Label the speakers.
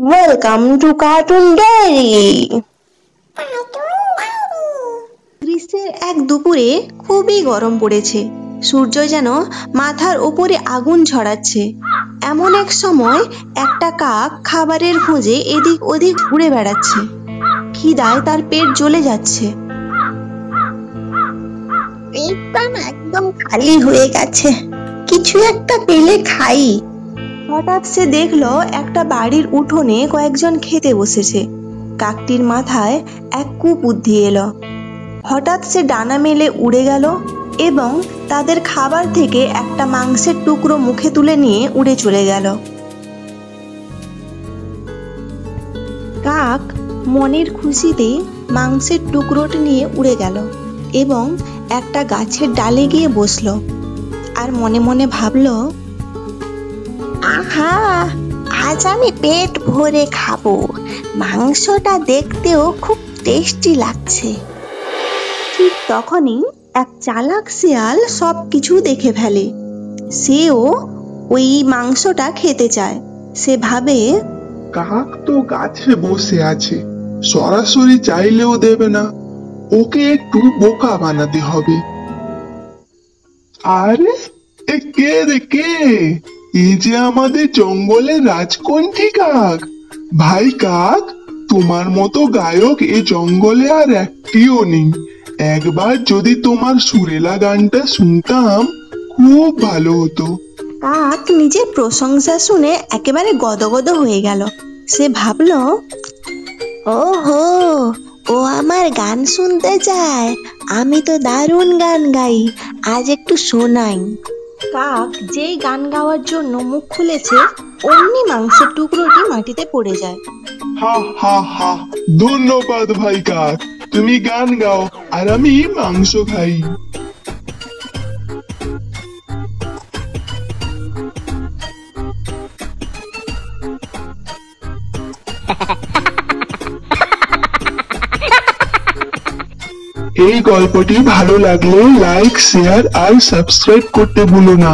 Speaker 1: Welcome to cartoon diary. গ্রীষ্মের এক দুপুরে খুবই গরম পড়েছে। সূর্য যেন মাথার উপরে আগুন ছড়াচ্ছে। এমন এক সময় একটা কাক খাবারের খোঁজে এদিক ওদিক ঘুরে বেড়াচ্ছে। খিদায় তার পেট জ্বলে যাচ্ছে।
Speaker 2: পেটটা একদম খালি হয়ে গেছে, কিছু একটা পেলে খাই।
Speaker 1: হঠাৎ সে দেখলো একটা বাড়ির উঠোনে কয়েকজন খেতে বসেছে। কাকটির মাথায় এক কুবুদ্ধি এলো। হঠাৎ সে ডানা মেলে উড়ে গেল এবং তাদের খাবার থেকে একটা মাংসের টুকরো মুখে তুলে নিয়ে উড়ে চলে গেল। কাক মনের খুশিতে মাংসের টুকরোটি নিয়ে উড়ে গেল এবং একটা গাছের ডালে গিয়ে বসলো আর মনে মনে ভাবলো,
Speaker 2: আহা, আজ আমি পেট ভরে খাবো। মাংসটা দেখতেও খুব টেস্টি লাগছে।
Speaker 1: ঠিক তখনই এক চালাক শিয়াল সবকিছু দেখে ফেলে। সেও ওই মাংসটা খেতে চায়। সে ভাবে,
Speaker 3: কাক তো গাছে বসে আছে, সরাসরি চাইলেও দেবে না, ওকে একটু বোকা বানাতে হবে। আরে এ কে রে কে? এই যে আমাদের জঙ্গলের রাজকণ্ঠী কাক। ভাই কাক, তোমার মতো গায়ক এই জঙ্গলে আর একটিও নেই। একবার যদি তোমার সুরেলা গানটা শুনতাম খুব ভালো হতো।
Speaker 1: কাক নিজের প্রশংসা শুনে একেবারে গদগদ হয়ে গেল। সে ভাবলো,
Speaker 2: ওহো, ও আমার গান শুনতে চায়। আমি তো দারুণ গান গাই, আজ একটু শোনাই।
Speaker 1: কাক যেই গান গাওয়ার জন্য মুখ খুলেছে অমনি মাংসের টুকরোটি মাটিতে পড়ে যায়।
Speaker 3: হা হা হা, ধন্যবাদ ভাই কাক, তুমি গান গাও আর আমি মাংস খাই। এই গল্পটি ভালো লাগলে লাইক, শেয়ার আর সাবস্ক্রাইব করতে ভুলো না।